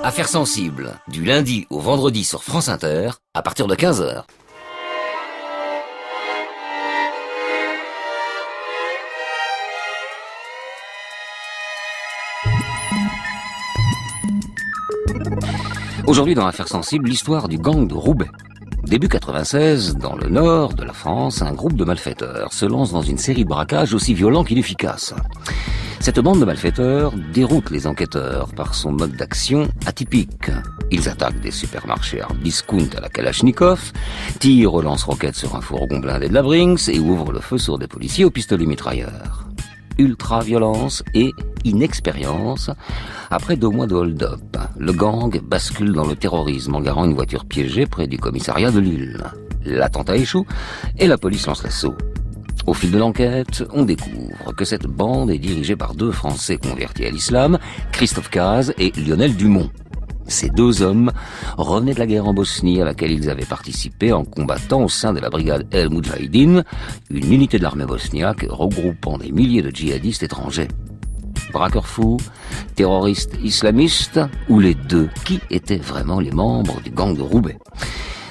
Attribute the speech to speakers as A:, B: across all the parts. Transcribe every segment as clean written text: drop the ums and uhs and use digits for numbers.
A: Affaires sensibles, du lundi au vendredi sur France Inter, à partir de 15h. Aujourd'hui dans Affaires sensibles, l'histoire du gang de Roubaix. Début 96, dans le nord de la France, un groupe de malfaiteurs se lance dans une série de braquages aussi violents qu'inefficaces. Cette bande de malfaiteurs déroute les enquêteurs par son mode d'action atypique. Ils attaquent des supermarchés hard discount à la Kalachnikov, tirent au lance-roquettes sur un fourgon blindé de la Brinks et ouvrent le feu sur des policiers au pistolet mitrailleur. Ultra-violence et inexpérience. Après 2 mois de hold-up, le gang bascule dans le terrorisme en garant une voiture piégée près du commissariat de Lille. L'attentat échoue et la police lance l'assaut. Au fil de l'enquête, on découvre que cette bande est dirigée par 2 Français convertis à l'islam, Christophe Caz et Lionel Dumont. Ces 2 hommes revenaient de la guerre en Bosnie à laquelle ils avaient participé en combattant au sein de la brigade El Moudjahidine, une unité de l'armée bosniaque regroupant des milliers de djihadistes étrangers. Braqueurs fous, terroristes islamistes, ou les deux? Qui étaient vraiment les membres du gang de Roubaix?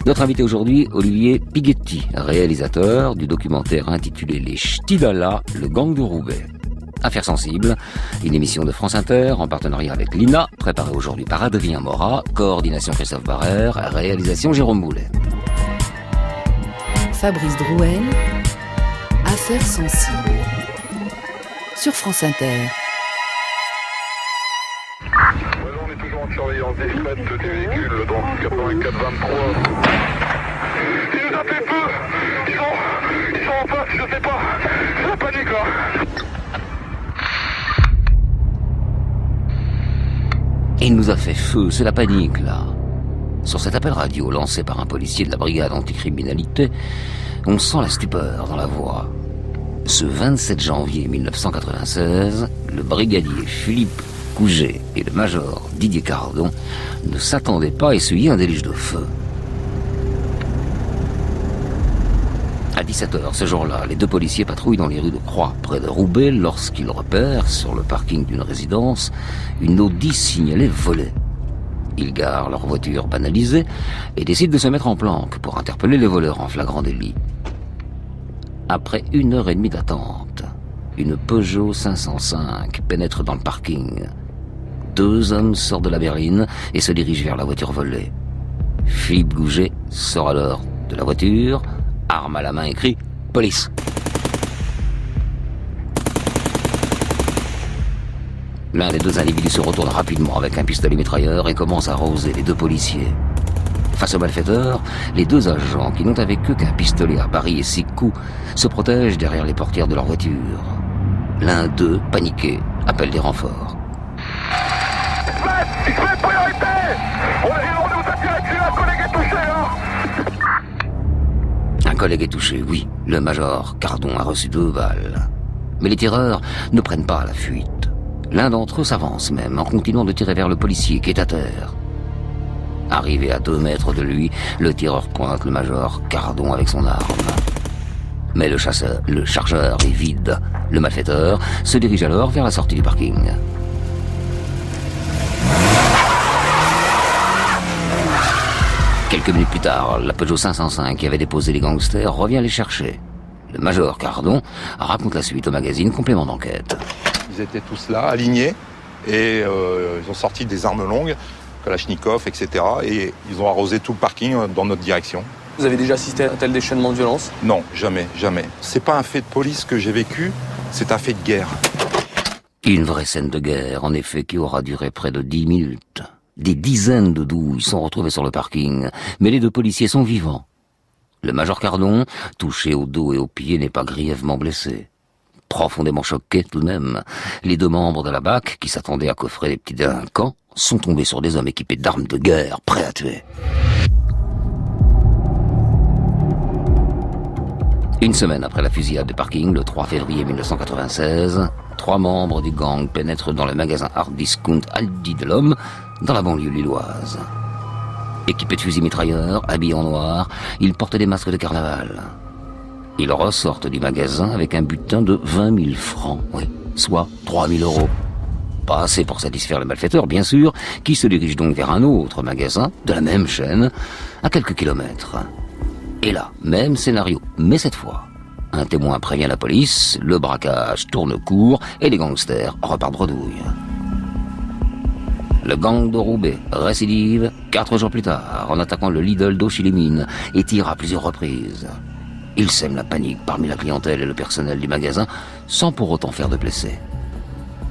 A: Notre invité aujourd'hui, Olivier Pighetti, réalisateur du documentaire intitulé Les Ch'tis d'Allah, le gang de Roubaix. Affaires sensibles, une émission de France Inter en partenariat avec l'INA, préparée aujourd'hui par Adrien Morat, coordination Christophe Barrère, réalisation Jérôme Boulet.
B: Fabrice Drouel, Affaires sensibles, sur France Inter.
C: On est toujours en surveillance discrète des véhicules, donc 84-23. Il nous a fait feu. Ils sont en face, je sais pas. C'est la panique là.
A: Il nous a fait feu, c'est la panique là. Sur cet appel radio lancé par un policier de la brigade anticriminalité, on sent la stupeur dans la voix. Ce 27 janvier 1996, le brigadier Philippe Gouget et le major Didier Cardon ne s'attendaient pas à essuyer un déluge de feu. À 17h ce jour-là, les 2 policiers patrouillent dans les rues de Croix, près de Roubaix, lorsqu'ils repèrent, sur le parking d'une résidence, une Audi signalée volée. Ils garent leur voiture banalisée et décident de se mettre en planque pour interpeller les voleurs en flagrant délit. Après 1h30 d'attente, une Peugeot 505 pénètre dans le parking. 2 hommes sortent de la berline et se dirigent vers la voiture volée. Philippe Gouget sort alors de la voiture, arme à la main et crie « Police !» L'un des 2 individus se retourne rapidement avec un pistolet mitrailleur et commence à arroser les 2 policiers. Face aux malfaiteurs, les 2 agents, qui n'ont avec eux qu'un pistolet à Paris et 6 coups, se protègent derrière les portières de leur voiture. L'un d'eux, paniqué, appelle des renforts.
C: Il se met priorité. On nous a tiré dessus, un collègue est touché là.
A: Un collègue est touché, oui. Le major Cardon a reçu 2 balles. Mais les tireurs ne prennent pas la fuite. L'un d'entre eux s'avance même, en continuant de tirer vers le policier qui est à terre. Arrivé à 2 mètres de lui, le tireur pointe le major Cardon avec son arme. Mais le chargeur est vide. Le malfaiteur se dirige alors vers la sortie du parking. Quelques minutes plus tard, la Peugeot 505 qui avait déposé les gangsters revient les chercher. Le major Cardon raconte la suite au magazine Complément d'enquête.
D: Ils étaient tous là, alignés, et ils ont sorti des armes longues, Kalachnikov, etc. Et ils ont arrosé tout le parking dans notre direction.
E: Vous avez déjà assisté à un tel déchaînement de violence?
D: Non, jamais, jamais. C'est pas un fait de police que j'ai vécu, c'est un fait de guerre.
A: Une vraie scène de guerre, en effet, qui aura duré près de 10 minutes. Des dizaines de douilles sont retrouvées sur le parking, mais les 2 policiers sont vivants. Le major Cardon, touché au dos et aux pieds, n'est pas grièvement blessé. Profondément choqués tout de même, les 2 membres de la BAC, qui s'attendaient à coffrer les petits délinquants, sont tombés sur des hommes équipés d'armes de guerre, prêts à tuer. Une semaine après la fusillade de parking, le 3 février 1996, 3 membres du gang pénètrent dans le magasin hard discount Aldi de l'Homme, dans la banlieue lilloise. Équipés de fusils mitrailleurs, habillés en noir, ils portent des masques de carnaval. Ils ressortent du magasin avec un butin de 20 000 francs, oui, soit 3 000 €. Pas assez pour satisfaire les malfaiteurs, bien sûr, qui se dirigent donc vers un autre magasin de la même chaîne, à quelques kilomètres. Et là, même scénario, mais cette fois, un témoin prévient la police, le braquage tourne court et les gangsters repartent bredouille. Le gang de Roubaix récidive 4 jours plus tard en attaquant le Lidl d'Auchy-les-Mines et tire à plusieurs reprises. Il sème la panique parmi la clientèle et le personnel du magasin sans pour autant faire de blessés.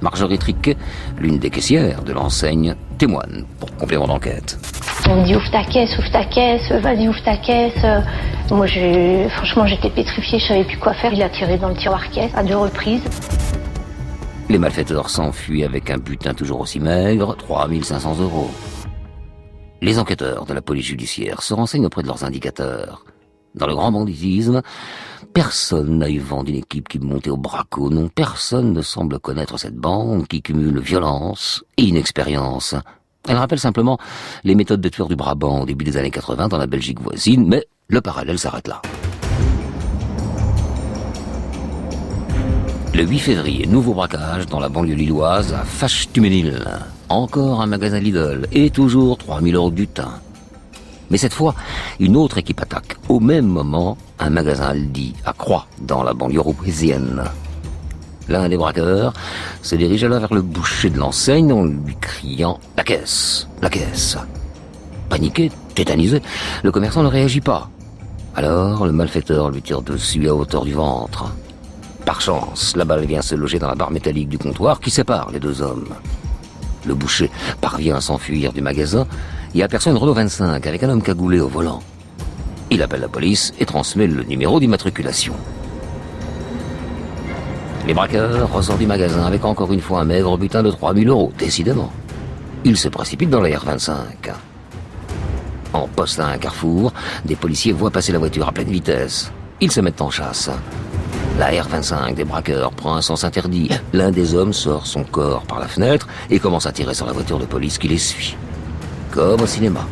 A: Marjorie Triquet, l'une des caissières de l'enseigne, témoigne pour complément d'enquête.
F: On me dit ouvre ta caisse, vas-y ouvre ta caisse. Moi franchement j'étais pétrifiée, je savais plus quoi faire. Il a tiré dans le tiroir caisse à 2 reprises.
A: Les malfaiteurs s'enfuient avec un butin toujours aussi maigre, 3 500 €. Les enquêteurs de la police judiciaire se renseignent auprès de leurs indicateurs. Dans le grand banditisme, personne n'a eu vent d'une équipe qui montait au braco. Non, personne ne semble connaître cette bande qui cumule violence et inexpérience. Elle rappelle simplement les méthodes des tueurs du Brabant au début des années 80 dans la Belgique voisine, mais le parallèle s'arrête là. Le 8 février, nouveau braquage dans la banlieue lilloise à Fache-Tuménil. Encore un magasin Lidl et toujours 3 000 € de butin. Mais cette fois, une autre équipe attaque au même moment un magasin Aldi à Croix dans la banlieue roubaisienne. L'un des braqueurs se dirige alors vers le boucher de l'enseigne en lui criant « La caisse ! La caisse !» Paniqué, tétanisé, le commerçant ne réagit pas. Alors le malfaiteur lui tire dessus à hauteur du ventre. Par chance, la balle vient se loger dans la barre métallique du comptoir qui sépare les deux hommes. Le boucher parvient à s'enfuir du magasin et aperçoit une Renault 25 avec un homme cagoulé au volant. Il appelle la police et transmet le numéro d'immatriculation. Les braqueurs ressortent du magasin avec encore une fois un maigre butin de 3 000 €, décidément. Ils se précipitent dans la R25. En poste à un carrefour, des policiers voient passer la voiture à pleine vitesse. Ils se mettent en chasse. La R25 des braqueurs prend un sens interdit. L'un des hommes sort son corps par la fenêtre et commence à tirer sur la voiture de police qui les suit. Comme au cinéma,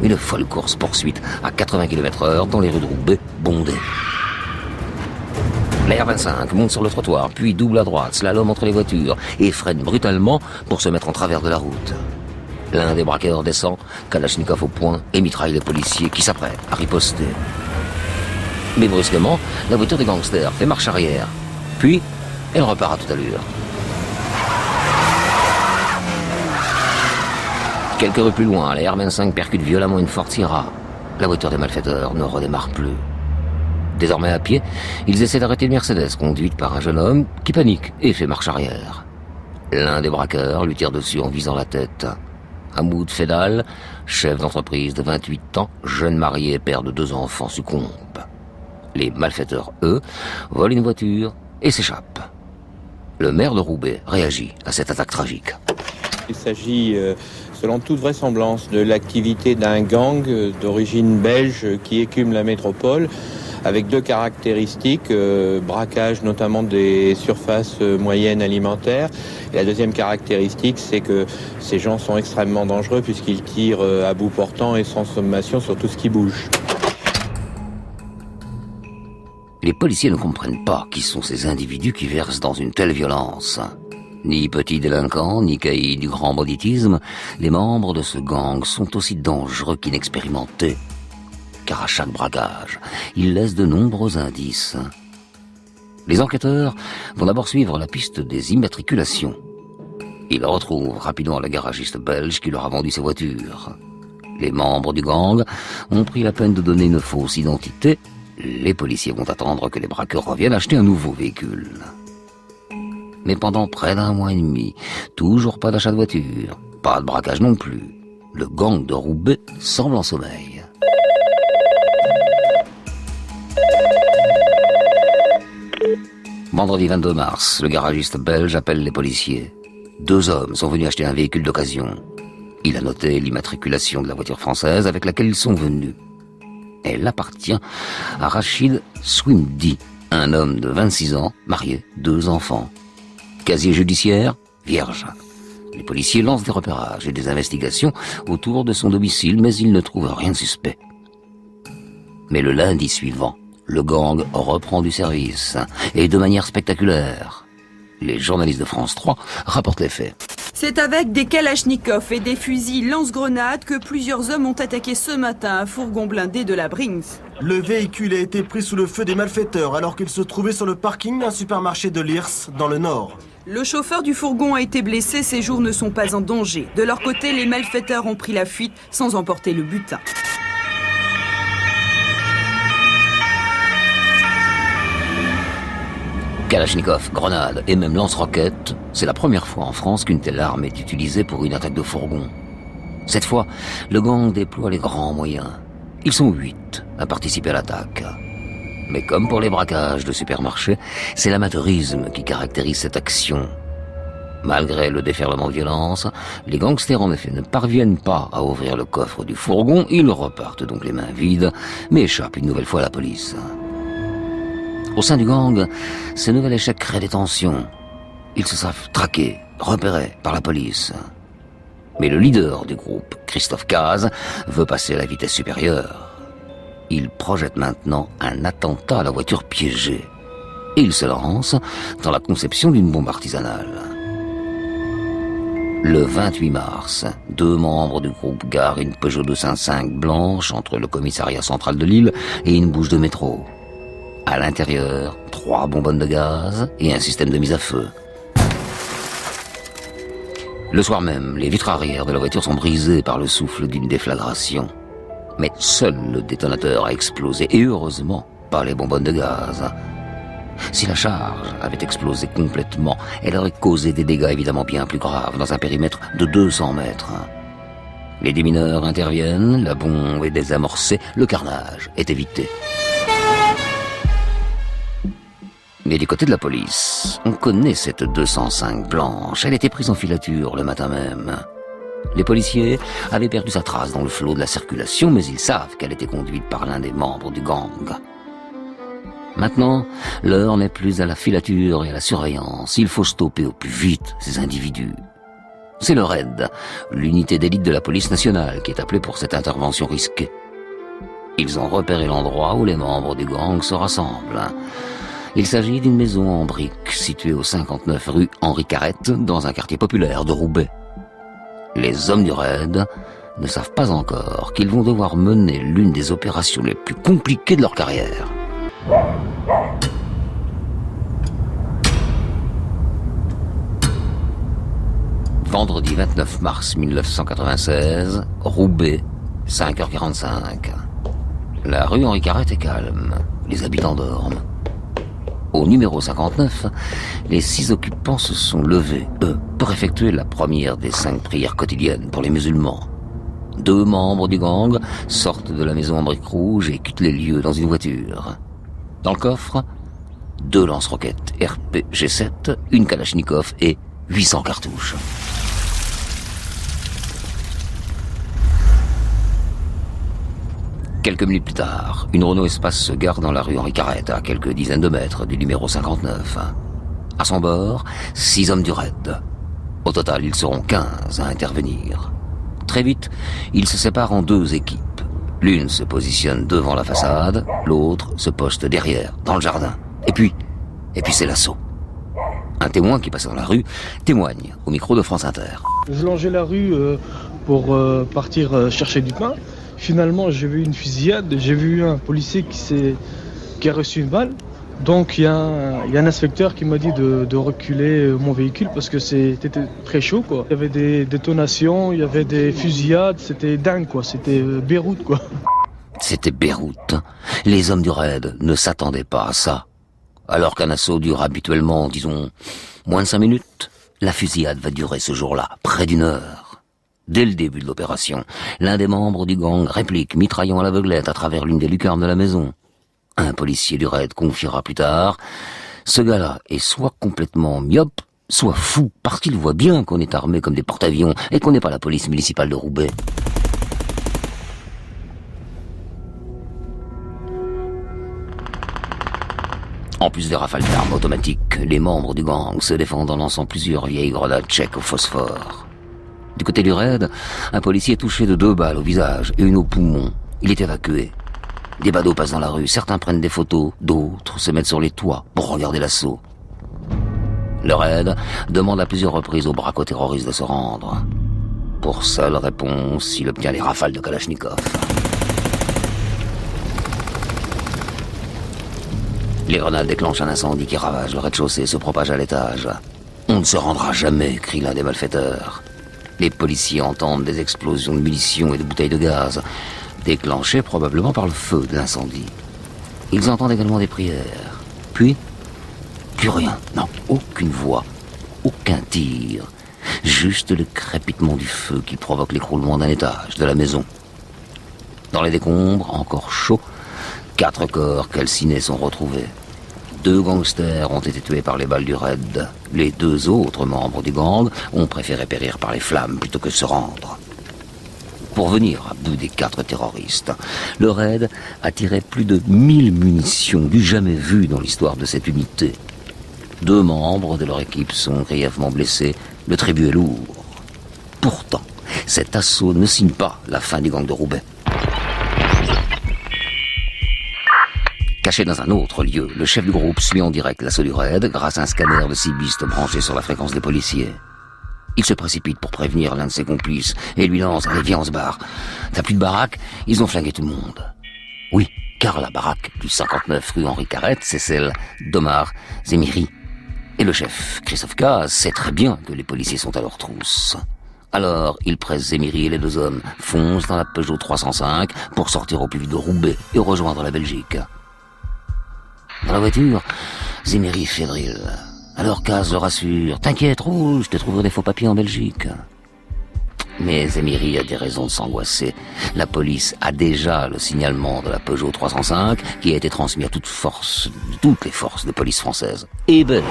A: une folle course-poursuite à 80 km/h dans les rues de Roubaix bondées. La R25 monte sur le trottoir, puis double à droite, slalom entre les voitures et freine brutalement pour se mettre en travers de la route. L'un des braqueurs descend, Kalachnikov au poing, et mitraille les policiers qui s'apprêtent à riposter. Mais brusquement, la voiture des gangsters fait marche arrière. Puis, elle repart à toute allure. Quelques rues plus loin, la R25 percute violemment une Ford Sierra. La voiture des malfaiteurs ne redémarre plus. Désormais à pied, ils essaient d'arrêter une Mercedes conduite par un jeune homme qui panique et fait marche arrière. L'un des braqueurs lui tire dessus en visant la tête. Hamoud Fedal, chef d'entreprise de 28 ans, jeune marié et père de 2 enfants, succombe. Les malfaiteurs, eux, volent une voiture et s'échappent. Le maire de Roubaix réagit à cette attaque tragique.
G: Il s'agit, selon toute vraisemblance, de l'activité d'un gang d'origine belge qui écume la métropole, avec 2 caractéristiques, braquage notamment des surfaces moyennes alimentaires. Et la deuxième caractéristique, c'est que ces gens sont extrêmement dangereux puisqu'ils tirent à bout portant et sans sommation sur tout ce qui bouge.
A: Les policiers ne comprennent pas qui sont ces individus qui versent dans une telle violence. Ni petits délinquants, ni caïds du grand banditisme, les membres de ce gang sont aussi dangereux qu'inexpérimentés. Car à chaque braquage, ils laissent de nombreux indices. Les enquêteurs vont d'abord suivre la piste des immatriculations. Ils retrouvent rapidement le garagiste belge qui leur a vendu ses voitures. Les membres du gang ont pris la peine de donner une fausse identité. Les policiers vont attendre que les braqueurs reviennent acheter un nouveau véhicule. Mais pendant près d'1 mois et demi, toujours pas d'achat de voiture, pas de braquage non plus. Le gang de Roubaix semble en sommeil. Vendredi 22 mars, le garagiste belge appelle les policiers. 2 hommes sont venus acheter un véhicule d'occasion. Il a noté l'immatriculation de la voiture française avec laquelle ils sont venus. Elle appartient à Rachid Swimdi, un homme de 26 ans, marié, 2 enfants. Casier judiciaire, vierge. Les policiers lancent des repérages et des investigations autour de son domicile, mais ils ne trouvent rien de suspect. Mais le lundi suivant, le gang reprend du service, et de manière spectaculaire. Les journalistes de France 3 rapportent les faits.
H: C'est avec des kalachnikovs et des fusils lance-grenades que plusieurs hommes ont attaqué ce matin un fourgon blindé de la Brinks.
I: Le véhicule a été pris sous le feu des malfaiteurs alors qu'il se trouvait sur le parking d'un supermarché de Liers, dans le Nord.
H: Le chauffeur du fourgon a été blessé, ses jours ne sont pas en danger. De leur côté, les malfaiteurs ont pris la fuite sans emporter le butin.
A: Kalachnikov, grenades et même lance-roquettes, c'est la première fois en France qu'une telle arme est utilisée pour une attaque de fourgon. Cette fois, le gang déploie les grands moyens. Ils sont 8 à participer à l'attaque. Mais comme pour les braquages de supermarchés, c'est l'amateurisme qui caractérise cette action. Malgré le déferlement de violence, les gangsters en effet ne parviennent pas à ouvrir le coffre du fourgon, ils repartent donc les mains vides, mais échappent une nouvelle fois à la police. Au sein du gang, ce nouvel échec crée des tensions. Ils se savent traqués, repérés par la police. Mais le leader du groupe, Christophe Caz, veut passer à la vitesse supérieure. Il projette maintenant un attentat à la voiture piégée. Et il se lance dans la conception d'une bombe artisanale. Le 28 mars, 2 membres du groupe garent une Peugeot 205 blanche entre le commissariat central de Lille et une bouche de métro. À l'intérieur, 3 bonbonnes de gaz et un système de mise à feu. Le soir même, les vitres arrière de la voiture sont brisées par le souffle d'une déflagration. Mais seul le détonateur a explosé, et heureusement, pas les bonbonnes de gaz. Si la charge avait explosé complètement, elle aurait causé des dégâts évidemment bien plus graves dans un périmètre de 200 mètres. Les démineurs interviennent, la bombe est désamorcée, le carnage est évité. Mais du côté de la police, on connaît cette 205 blanche. Elle était prise en filature le matin même. Les policiers avaient perdu sa trace dans le flot de la circulation, mais ils savent qu'elle était conduite par l'un des membres du gang. Maintenant, l'heure n'est plus à la filature et à la surveillance. Il faut stopper au plus vite ces individus. C'est le RAID, l'unité d'élite de la police nationale, qui est appelée pour cette intervention risquée. Ils ont repéré l'endroit où les membres du gang se rassemblent. Il s'agit d'une maison en briques située au 59 rue Henri Carrette, dans un quartier populaire de Roubaix. Les hommes du RAID ne savent pas encore qu'ils vont devoir mener l'une des opérations les plus compliquées de leur carrière. Vendredi 29 mars 1996, Roubaix, 5h45. La rue Henri Carrette est calme, les habitants dorment. Au numéro 59, les 6 occupants se sont levés, pour effectuer la première des 5 prières quotidiennes pour les musulmans. 2 membres du gang sortent de la maison en briques rouges et quittent les lieux dans une voiture. Dans le coffre, 2 lance-roquettes RPG-7, une Kalachnikov et 800 cartouches. Quelques minutes plus tard, une Renault Espace se gare dans la rue Henri Carrette, à quelques dizaines de mètres du numéro 59. À son bord, 6 hommes du RAID. Au total, ils seront 15 à intervenir. Très vite, ils se séparent en 2 équipes. L'une se positionne devant la façade, l'autre se poste derrière, dans le jardin. Et puis c'est l'assaut. Un témoin qui passe dans la rue témoigne au micro de France Inter.
J: Je longeais la rue pour partir chercher du pain. Finalement, j'ai vu une fusillade, j'ai vu un policier qui a reçu une balle. Donc il y a un inspecteur qui m'a dit de reculer mon véhicule parce que c'était très chaud, quoi. Il y avait des détonations, il y avait des fusillades, c'était dingue, quoi. C'était Beyrouth, quoi.
A: C'était Beyrouth. Les hommes du RAID ne s'attendaient pas à ça. Alors qu'un assaut dure habituellement, disons, moins de 5 minutes, la fusillade va durer ce jour-là près d'1 heure. Dès le début de l'opération, l'un des membres du gang réplique, mitraillant à l'aveuglette à travers l'une des lucarnes de la maison. Un policier du RAID confiera plus tard, ce gars-là est soit complètement myope, soit fou, parce qu'il voit bien qu'on est armé comme des porte-avions et qu'on n'est pas la police municipale de Roubaix. En plus des rafales d'armes automatiques, les membres du gang se défendent en lançant plusieurs vieilles grenades tchèques au phosphore. Du côté du RAID, un policier est touché de 2 balles au visage et une au poumon. Il est évacué. Des badauds passent dans la rue, certains prennent des photos, d'autres se mettent sur les toits pour regarder l'assaut. Le raid demande à plusieurs reprises aux braco-terroristes de se rendre. Pour seule réponse, il obtient les rafales de Kalachnikov. Les grenades déclenchent un incendie qui ravage le rez-de-chaussée et se propage à l'étage. On ne se rendra jamais, crie l'un des malfaiteurs. Les policiers entendent des explosions de munitions et de bouteilles de gaz, déclenchées probablement par le feu de l'incendie. Ils entendent également des prières. Puis, plus rien. Non, aucune voix, aucun tir. Juste le crépitement du feu qui provoque l'écroulement d'un étage de la maison. Dans les décombres, encore chauds, 4 corps calcinés sont retrouvés. 2 gangsters ont été tués par les balles du raid. Les 2 autres membres du gang ont préféré périr par les flammes plutôt que se rendre. Pour venir à bout des 4 terroristes, le raid a tiré plus de 1000 munitions du jamais vu dans l'histoire de cette unité. 2 membres de leur équipe sont grièvement blessés. Le tribut est lourd. Pourtant, cet assaut ne signe pas la fin du gang de Roubaix. Caché dans un autre lieu, le chef du groupe suit en direct l'assaut du raid grâce à un scanner de 6 pistes branché sur la fréquence des policiers. Il se précipite pour prévenir l'un de ses complices et lui lance « Allez, viens, on se barre. T'as plus de baraque ? Ils ont flingué tout le monde. » Oui, car la baraque du 59 rue Henri Carrette, c'est celle d'Omar Zemiri. Et le chef, Christophe Caz, sait très bien que les policiers sont à leur trousse. Alors, il presse Zemiri et les 2 hommes, foncent dans la Peugeot 305 pour sortir au plus vite de Roubaix et rejoindre la Belgique. Dans la voiture, Zemiri est fébrile. Alors Caz le rassure. « T'inquiète, roule, je te trouverai des faux papiers en Belgique. » Mais Zemiri a des raisons de s'angoisser. La police a déjà le signalement de la Peugeot 305 qui a été transmis à toutes les forces de police françaises et belges.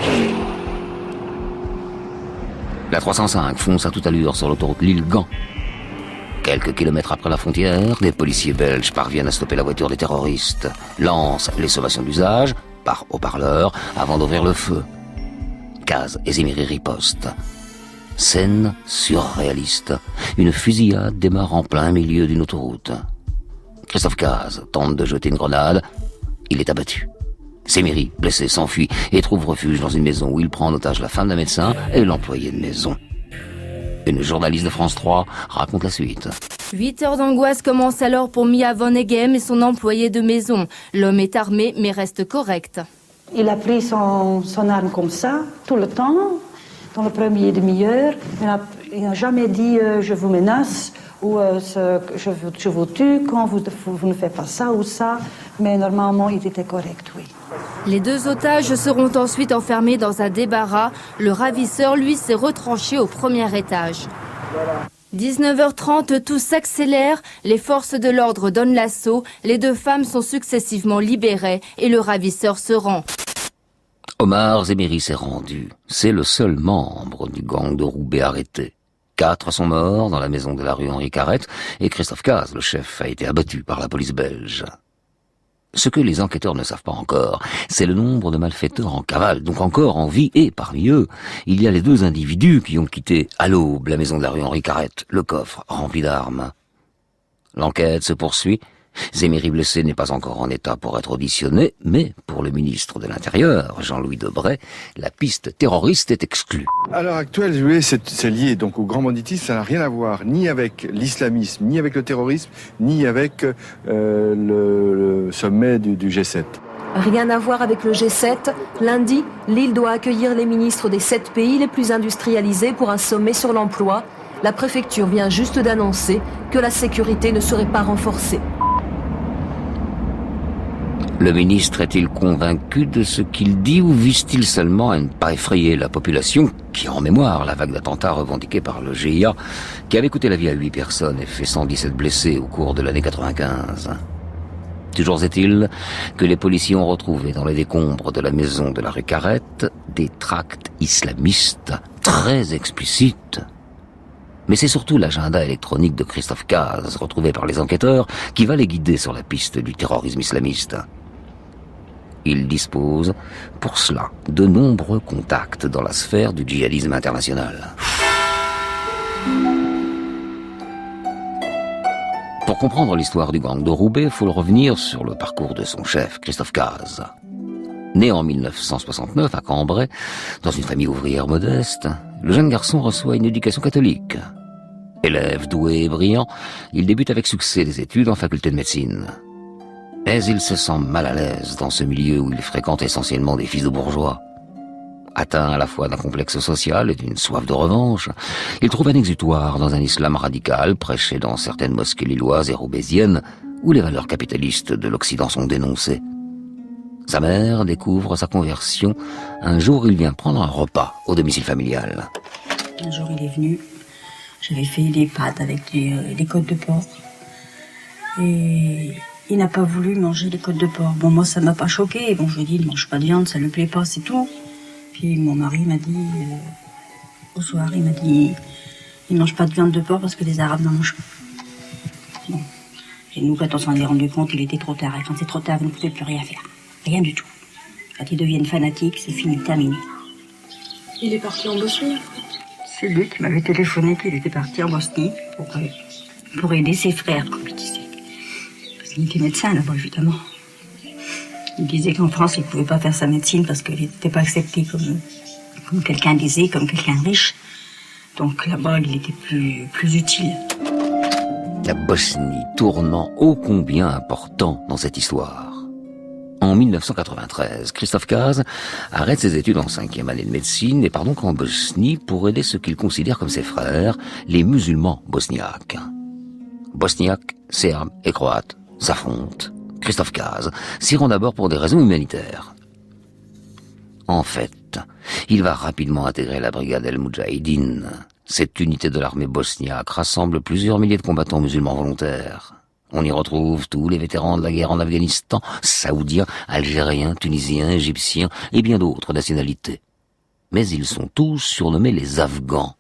A: La 305 fonce à toute allure sur l'autoroute Lille-Gand. Quelques kilomètres après la frontière, des policiers belges parviennent à stopper la voiture des terroristes, lancent les sommations d'usage par haut-parleur avant d'ouvrir le feu. Caz et Zemiri ripostent. Scène surréaliste. Une fusillade démarre en plein milieu d'une autoroute. Christophe Caz tente de jeter une grenade. Il est abattu. Zemiri, blessé, s'enfuit et trouve refuge dans une maison où il prend en otage la femme d'un médecin et l'employé de maison. Une journaliste de France 3 raconte la suite.
K: 8 heures d'angoisse commencent alors pour Mia Van Eghem et son employé de maison. L'homme est armé mais reste correct.
L: Il a pris son arme comme ça, tout le temps, dans la première demi-heure. Il n'a jamais dit je vous menace ou je vous tue quand vous ne faites pas ça ou ça. Mais normalement, il était correct, oui.
K: Les 2 otages seront ensuite enfermés dans un débarras. Le ravisseur, lui, s'est retranché au premier étage. 19h30, tout s'accélère. Les forces de l'ordre donnent l'assaut. Les 2 femmes sont successivement libérées et le ravisseur se rend.
A: Omar Zemiri s'est rendu. C'est le seul membre du gang de Roubaix arrêté. 4 sont morts dans la maison de la rue Henri Carrette et Christophe Caz, le chef, a été abattu par la police belge. Ce que les enquêteurs ne savent pas encore, c'est le nombre de malfaiteurs en cavale, donc encore en vie, et parmi eux, il y a les 2 individus qui ont quitté à l'aube la maison de la rue Henri Carrette, le coffre rempli d'armes. L'enquête se poursuit. Zemiri blessé n'est pas encore en état pour être auditionné, mais pour le ministre de l'Intérieur, Jean-Louis Debré, la piste terroriste est exclue.
M: À l'heure actuelle, je voulais, c'est lié donc au grand banditisme, ça n'a rien à voir ni avec l'islamisme, ni avec le terrorisme, ni avec le sommet du G7.
N: Rien à voir avec le G7. Lundi, Lille doit accueillir les ministres des 7 pays les plus industrialisés pour un sommet sur l'emploi. La préfecture vient juste d'annoncer que la sécurité ne serait pas renforcée.
A: Le ministre est-il convaincu de ce qu'il dit ou vise-t-il seulement à ne pas effrayer la population qui a en mémoire la vague d'attentats revendiqués par le GIA qui avait coûté la vie à 8 personnes et fait 117 blessés au cours de l'année 95. Toujours est-il que les policiers ont retrouvé dans les décombres de la maison de la rue Carrette des tracts islamistes très explicites. Mais c'est surtout l'agenda électronique de Christophe Caz, retrouvé par les enquêteurs, qui va les guider sur la piste du terrorisme islamiste. Il dispose, pour cela, de nombreux contacts dans la sphère du djihadisme international. Pour comprendre l'histoire du gang de Roubaix, il faut revenir sur le parcours de son chef, Christophe Caz. Né en 1969 à Cambrai, dans une famille ouvrière modeste, le jeune garçon reçoit une éducation catholique. Élève doué et brillant, il débute avec succès des études en faculté de médecine. Mais il se sent mal à l'aise dans ce milieu où il fréquente essentiellement des fils de bourgeois. Atteint à la fois d'un complexe social et d'une soif de revanche, il trouve un exutoire dans un islam radical prêché dans certaines mosquées lilloises et roubaisiennes où les valeurs capitalistes de l'Occident sont dénoncées. Sa mère découvre sa conversion. Un jour, il vient prendre un repas au domicile familial.
O: Un jour, il est venu. J'avais fait des pâtes avec des côtes de porc. Et il n'a pas voulu manger les côtes de porc. Bon, moi, ça m'a pas choqué. Bon, je lui ai dit, il ne mange pas de viande, ça ne lui plaît pas, c'est tout. Puis mon mari m'a dit, au soir, il m'a dit, il ne mange pas de viande de porc parce que les Arabes n'en mangent pas. Bon. Et nous, quand on s'en est rendu compte, il était trop tard. Et quand c'est trop tard, vous ne pouvez plus rien faire. Rien du tout. Quand ils deviennent fanatiques, c'est fini, terminé.
P: Il est parti en Bosnie?
O: C'est lui qui m'avait téléphoné qu'il était parti en Bosnie pour aider ses frères, comme il disait. Parce qu'il était médecin là-bas, évidemment. Il disait qu'en France, il ne pouvait pas faire sa médecine parce qu'il n'était pas accepté comme quelqu'un d'aisé, comme quelqu'un de riche. Donc là-bas, il était plus utile.
A: La Bosnie, tournant ô combien important dans cette histoire. En 1993, Christophe Cazes arrête ses études en 5e année de médecine et part donc en Bosnie pour aider ce qu'il considère comme ses frères, les musulmans bosniaques. Bosniaques, serbes et croates s'affrontent. Christophe Cazes s'y rend d'abord pour des raisons humanitaires. En fait, il va rapidement intégrer la brigade El Moudjahidine. Cette unité de l'armée bosniaque rassemble plusieurs milliers de combattants musulmans volontaires. On y retrouve tous les vétérans de la guerre en Afghanistan, saoudiens, algériens, tunisiens, égyptiens et bien d'autres nationalités. Mais ils sont tous surnommés les Afghans.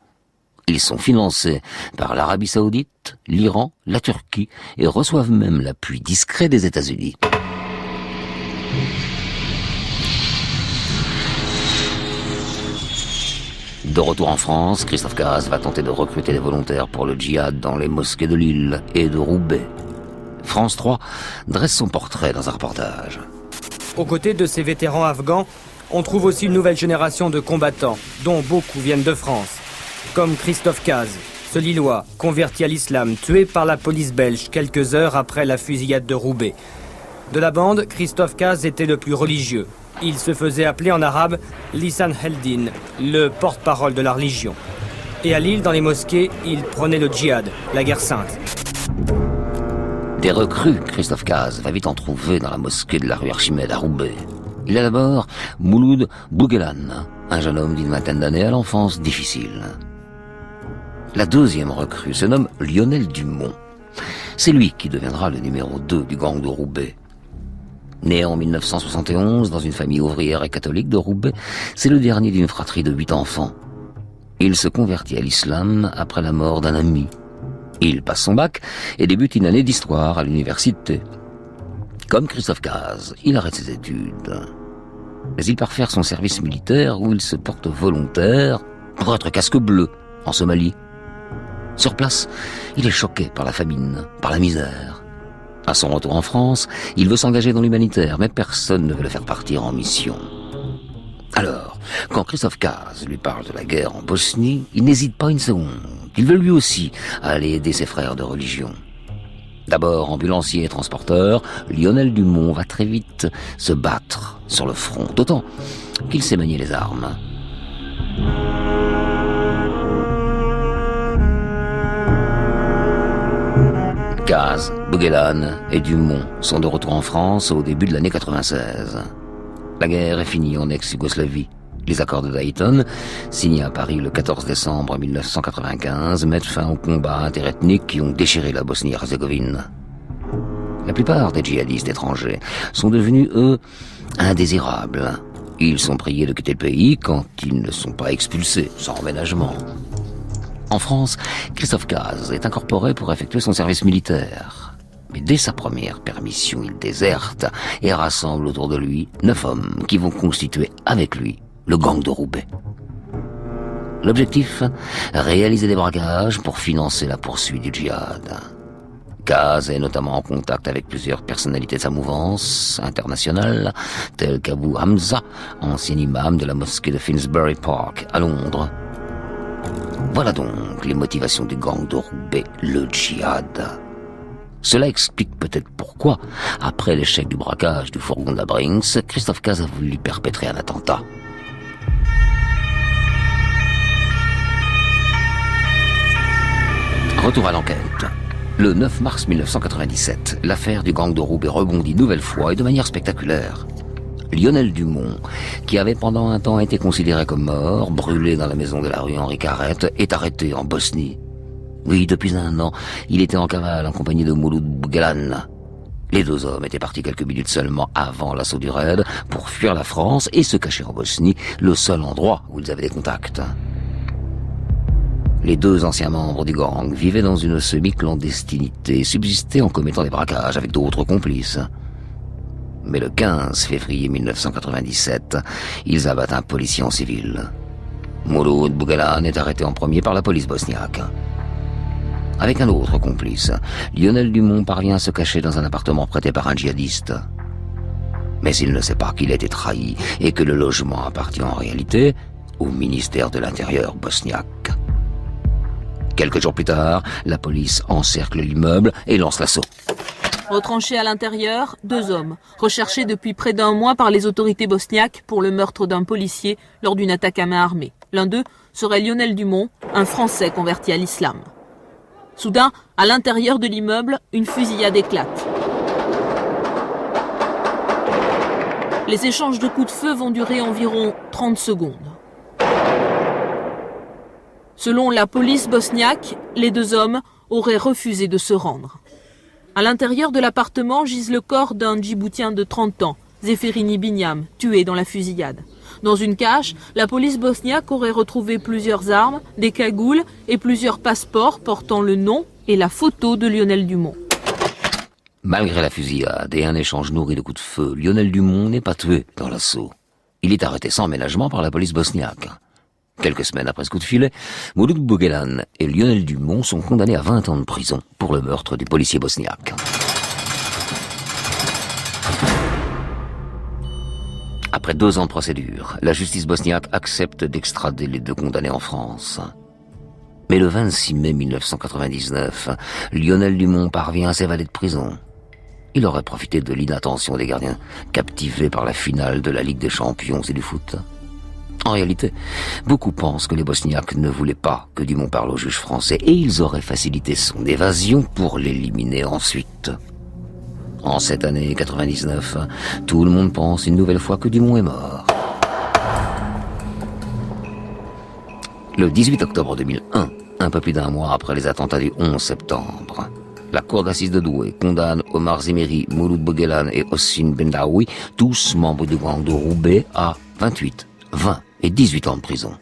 A: Ils sont financés par l'Arabie Saoudite, l'Iran, la Turquie et reçoivent même l'appui discret des États-Unis. De retour en France, Christophe Cazes va tenter de recruter des volontaires pour le djihad dans les mosquées de Lille et de Roubaix. France 3 dresse son portrait dans un reportage.
Q: Aux côtés de ces vétérans afghans, on trouve aussi une nouvelle génération de combattants, dont beaucoup viennent de France. Comme Christophe Cazes, ce Lillois, converti à l'islam, tué par la police belge quelques heures après la fusillade de Roubaix. De la bande, Christophe Cazes était le plus religieux. Il se faisait appeler en arabe Lisan Heldin, le porte-parole de la religion. Et à Lille, dans les mosquées, il prenait le djihad, la guerre sainte.
A: Des recrues, Christophe Cazes va vite en trouver dans la mosquée de la rue Archimède à Roubaix. Il a d'abord Mouloud Bouguelan, un jeune homme d'une vingtaine d'années à l'enfance difficile. La deuxième recrue se nomme Lionel Dumont. C'est lui qui deviendra le numéro 2 du gang de Roubaix. Né en 1971 dans une famille ouvrière et catholique de Roubaix, c'est le dernier d'une fratrie de 8 enfants. Il se convertit à l'islam après la mort d'un ami. Il passe son bac et débute une année d'histoire à l'université. Comme Christophe Cazes, il arrête ses études. Mais il part faire son service militaire où il se porte volontaire pour être casque bleu en Somalie. Sur place, il est choqué par la famine, par la misère. À son retour en France, il veut s'engager dans l'humanitaire, mais personne ne veut le faire partir en mission. Alors, quand Christophe Cazes lui parle de la guerre en Bosnie, il n'hésite pas une seconde. Il veut lui aussi aller aider ses frères de religion. D'abord ambulancier et transporteur, Lionel Dumont va très vite se battre sur le front, d'autant qu'il sait manier les armes. Cazes, Bouguelan et Dumont sont de retour en France au début de l'année 96. La guerre est finie en ex-Yougoslavie. Les accords de Dayton, signés à Paris le 14 décembre 1995, mettent fin aux combats interethniques qui ont déchiré la Bosnie-Herzégovine. La plupart des djihadistes étrangers sont devenus, eux, indésirables. Ils sont priés de quitter le pays quand ils ne sont pas expulsés, sans emménagement. En France, Christophe Cazes est incorporé pour effectuer son service militaire. Mais dès sa première permission, il déserte et rassemble autour de lui 9 hommes qui vont constituer avec lui le gang de Roubaix. L'objectif, réaliser des braquages pour financer la poursuite du djihad. Kaz est notamment en contact avec plusieurs personnalités de sa mouvance internationale, telles qu'Abu Hamza, ancien imam de la mosquée de Finsbury Park à Londres. Voilà donc les motivations du gang de Roubaix, le djihad. Cela explique peut-être pourquoi, après l'échec du braquage du fourgon de la Brinks, Christophe Kaz a voulu perpétrer un attentat. Retour à l'enquête. Le 9 mars 1997, l'affaire du gang de Roubaix rebondit une nouvelle fois et de manière spectaculaire. Lionel Dumont, qui avait pendant un temps été considéré comme mort, brûlé dans la maison de la rue Henri Carrette, est arrêté en Bosnie. Oui, depuis un an, il était en cavale en compagnie de Mouloud Bouguelan. Les deux hommes étaient partis quelques minutes seulement avant l'assaut du raid pour fuir la France et se cacher en Bosnie, le seul endroit où ils avaient des contacts. Les deux anciens membres du gang vivaient dans une semi-clandestinité et subsistaient en commettant des braquages avec d'autres complices. Mais le 15 février 1997, ils abattent un policier en civil. Mouloud Bouguelan est arrêté en premier par la police bosniaque. Avec un autre complice, Lionel Dumont parvient à se cacher dans un appartement prêté par un djihadiste. Mais il ne sait pas qu'il a été trahi et que le logement appartient en réalité au ministère de l'Intérieur bosniaque. Quelques jours plus tard, la police encercle l'immeuble et lance l'assaut.
R: Retranchés à l'intérieur, 2 hommes, recherchés depuis près d'1 mois par les autorités bosniaques pour le meurtre d'un policier lors d'une attaque à main armée. L'un d'eux serait Lionel Dumont, un Français converti à l'islam. Soudain, à l'intérieur de l'immeuble, une fusillade éclate. Les échanges de coups de feu vont durer environ 30 secondes. Selon la police bosniaque, les 2 hommes auraient refusé de se rendre. À l'intérieur de l'appartement gise le corps d'un Djiboutien de 30 ans, Zeferini Binyam, tué dans la fusillade. Dans une cache, la police bosniaque aurait retrouvé plusieurs armes, des cagoules et plusieurs passeports portant le nom et la photo de Lionel Dumont.
A: Malgré la fusillade et un échange nourri de coups de feu, Lionel Dumont n'est pas tué dans l'assaut. Il est arrêté sans ménagement par la police bosniaque. Quelques semaines après ce coup de filet, Mouloud Bouguelan et Lionel Dumont sont condamnés à 20 ans de prison pour le meurtre du policier bosniaque. Après 2 ans de procédure, la justice bosniaque accepte d'extrader les 2 condamnés en France. Mais le 26 mai 1999, Lionel Dumont parvient à s'évader de prison. Il aurait profité de l'inattention des gardiens, captivés par la finale de la Ligue des Champions et du foot. En réalité, beaucoup pensent que les Bosniaques ne voulaient pas que Dumont parle au juge français et ils auraient facilité son évasion pour l'éliminer ensuite. En cette année 99, tout le monde pense une nouvelle fois que Dumont est mort. Le 18 octobre 2001, un peu plus d'1 mois après les attentats du 11 septembre, la cour d'assises de Douai condamne Omar Zemiri, Mouloud Bouguelan et Hossein Bendaoui, tous membres du gang de Roubaix, à 28, 20 et 18 ans de prison.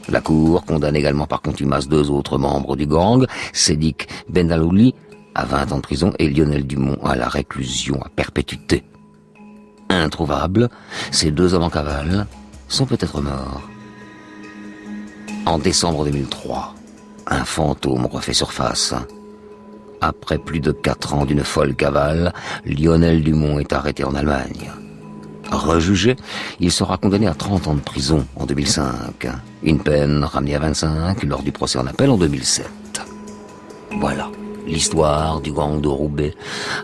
A: La cour condamne également par contumace 2 autres membres du gang, Sedik Bendalouli à 20 ans de prison et Lionel Dumont à la réclusion à perpétuité. Introuvables, ces 2 hommes en cavale sont peut-être morts. En décembre 2003, un fantôme refait surface. Après plus de 4 ans d'une folle cavale, Lionel Dumont est arrêté en Allemagne. Rejugé, il sera condamné à 30 ans de prison en 2005. Une peine ramenée à 25 lors du procès en appel en 2007. Voilà, l'histoire du gang de Roubaix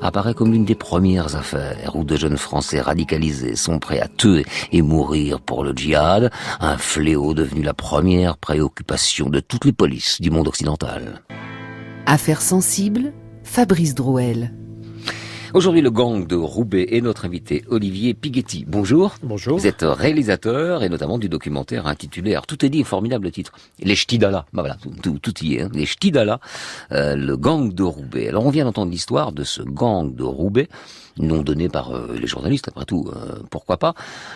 A: apparaît comme l'une des premières affaires où de jeunes Français radicalisés sont prêts à tuer et mourir pour le djihad, un fléau devenu la première préoccupation de toutes les polices du monde occidental.
B: Affaires sensibles, Fabrice Drouel.
A: Aujourd'hui, le gang de Roubaix et notre invité Olivier Piguetti. Bonjour.
S: Bonjour.
A: Vous êtes réalisateur et notamment du documentaire intitulé, alors tout est dit, formidable titre, Les Ch'tidala. Ben voilà, tout y est, hein. Les Ch'tidala, le gang de Roubaix. Alors on vient d'entendre l'histoire de ce gang de Roubaix, nom donné par les journalistes, après tout, pourquoi pas.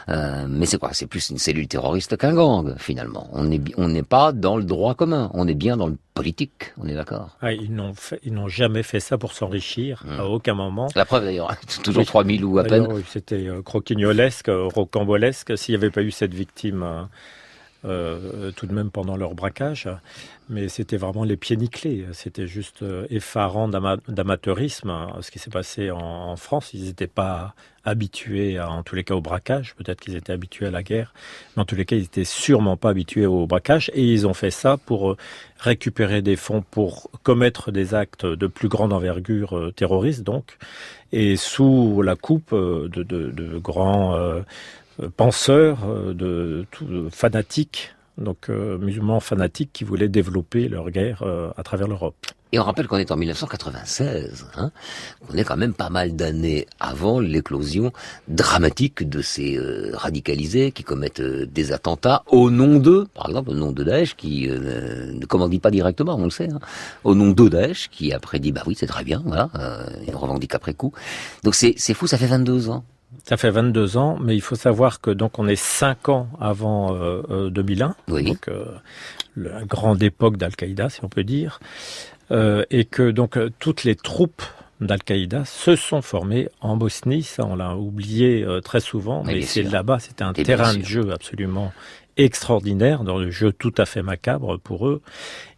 A: Mais c'est quoi? C'est plus une cellule terroriste qu'un gang, finalement. On n'est pas dans le droit commun, on est bien dans le politique, on est d'accord?
S: Ah, ils n'ont jamais fait ça pour s'enrichir, à aucun moment.
A: La preuve d'ailleurs, toujours 3000 ou à peine.
S: Oui, c'était croquignolesque, rocambolesque. S'il n'y avait pas eu cette victime tout de même pendant leur braquage, mais c'était vraiment les pieds nickelés. C'était juste effarant d'amateurisme, ce qui s'est passé en France. Ils n'étaient pas habitués, en tous les cas, au braquage. Peut-être qu'ils étaient habitués à la guerre, mais en tous les cas, ils n'étaient sûrement pas habitués au braquage. Et ils ont fait ça pour récupérer des fonds pour commettre des actes de plus grande envergure terroristes, donc, et sous la coupe de grands penseurs, fanatiques, donc musulmans fanatiques qui voulaient développer leur guerre à travers l'Europe.
A: Et on rappelle qu'on est en 1996, on est quand même pas mal d'années avant l'éclosion dramatique de ces radicalisés qui commettent des attentats au nom d'eux, par exemple au nom de Daesh, qui ne commandit pas directement, on le sait, au nom de Daesh, qui après dit bah oui c'est très bien, voilà, et on revendique après coup. Donc c'est fou, ça fait 22 ans.
S: Ça fait 22 ans, mais il faut savoir que donc on est 5 ans avant 2001,
A: oui.
S: Donc la grande époque d'Al-Qaïda, si on peut dire, et que donc toutes les troupes d'Al-Qaïda se sont formées en Bosnie. Ça, on l'a oublié très souvent, mais c'est là-bas, c'était un terrain de jeu absolument extraordinaire, dans le jeu tout à fait macabre pour eux.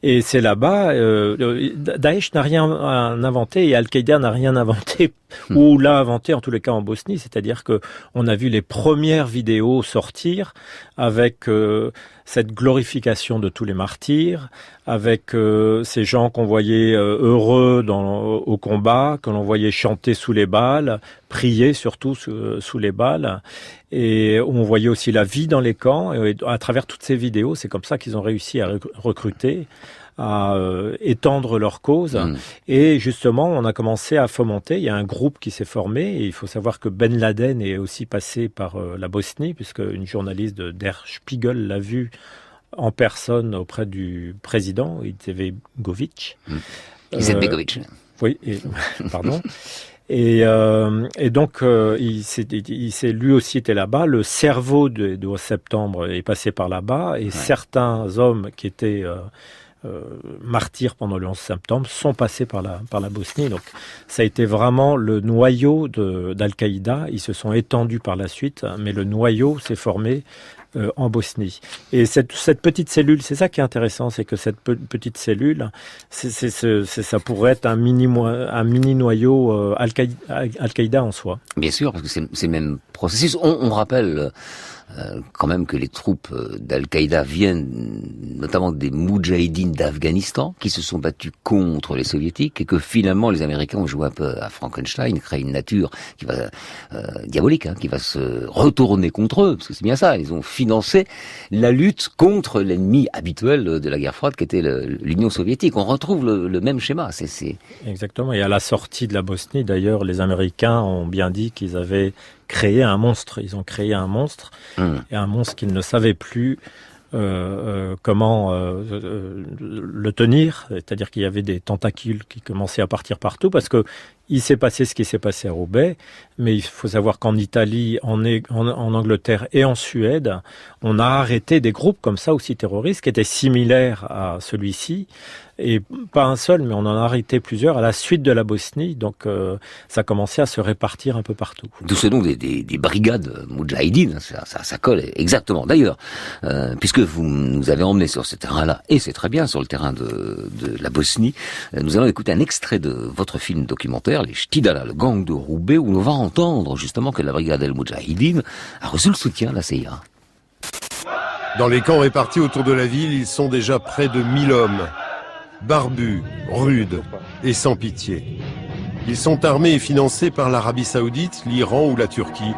S: Et c'est là-bas, Daesh n'a rien inventé et Al-Qaïda n'a rien inventé, ou l'a inventé en tous les cas en Bosnie, c'est-à-dire que on a vu les premières vidéos sortir avec cette glorification de tous les martyrs, avec ces gens qu'on voyait heureux au combat, que l'on voyait chanter sous les balles, prier surtout sous les balles, et on voyait aussi la vie dans les camps. Et à travers toutes ces vidéos, c'est comme ça qu'ils ont réussi à recruter, à étendre leur cause. Et justement, on a commencé à fomenter. Il y a un groupe qui s'est formé. Et il faut savoir que Ben Laden est aussi passé par la Bosnie, puisque une journaliste de Der Spiegel l'a vu en personne auprès du président, Izetbegovic.
A: Izetbegovic.
S: Oui, pardon. Et donc, lui aussi était là-bas. Le cerveau de 11 septembre est passé par là-bas. Et certains hommes qui étaient martyrs pendant le 11 septembre sont passés par la Bosnie. Donc, ça a été vraiment le noyau d'Al-Qaïda. Ils se sont étendus par la suite, mais le noyau s'est formé en Bosnie. Et cette petite cellule, c'est ça qui est intéressant, c'est que cette petite cellule, ça pourrait être un mini noyau Al-Qaïda en soi.
A: Bien sûr, parce que c'est le même processus. On rappelle quand même que les troupes d'Al-Qaïda viennent notamment des Moudjahidines d'Afghanistan qui se sont battus contre les soviétiques et que finalement les Américains ont joué un peu à Frankenstein, créé une nature qui va diabolique, qui va se retourner contre eux, parce que c'est bien ça, ils ont financé la lutte contre l'ennemi habituel de la guerre froide qui était l'Union soviétique. On retrouve le même schéma.
S: Exactement, et à la sortie de la Bosnie, d'ailleurs, les Américains ont bien dit qu'ils avaient créé un monstre. Ils ont créé un monstre, et un monstre qu'ils ne savaient plus comment le tenir, c'est-à-dire qu'il y avait des tentacules qui commençaient à partir partout, parce que il s'est passé ce qui s'est passé à Roubaix, mais il faut savoir qu'en Italie, en Angleterre et en Suède, on a arrêté des groupes comme ça aussi terroristes qui étaient similaires à celui-ci, et pas un seul, mais on en a arrêté plusieurs à la suite de la Bosnie, donc ça a commencé à se répartir un peu partout.
A: D'où ce nom des brigades Moudjahidines, ça colle exactement. D'ailleurs, puisque vous nous avez emmenés sur ce terrain-là, et c'est très bien, sur le terrain de la Bosnie, nous allons écouter un extrait de votre film documentaire, Les Chtidala, le gang de Roubaix, où l'on va entendre justement que la brigade El Moudjahidine a reçu le soutien de la CIA.
T: Dans les camps répartis autour de la ville, ils sont déjà près de 1000 hommes, barbus, rudes et sans pitié. Ils sont armés et financés par l'Arabie Saoudite, l'Iran ou la Turquie,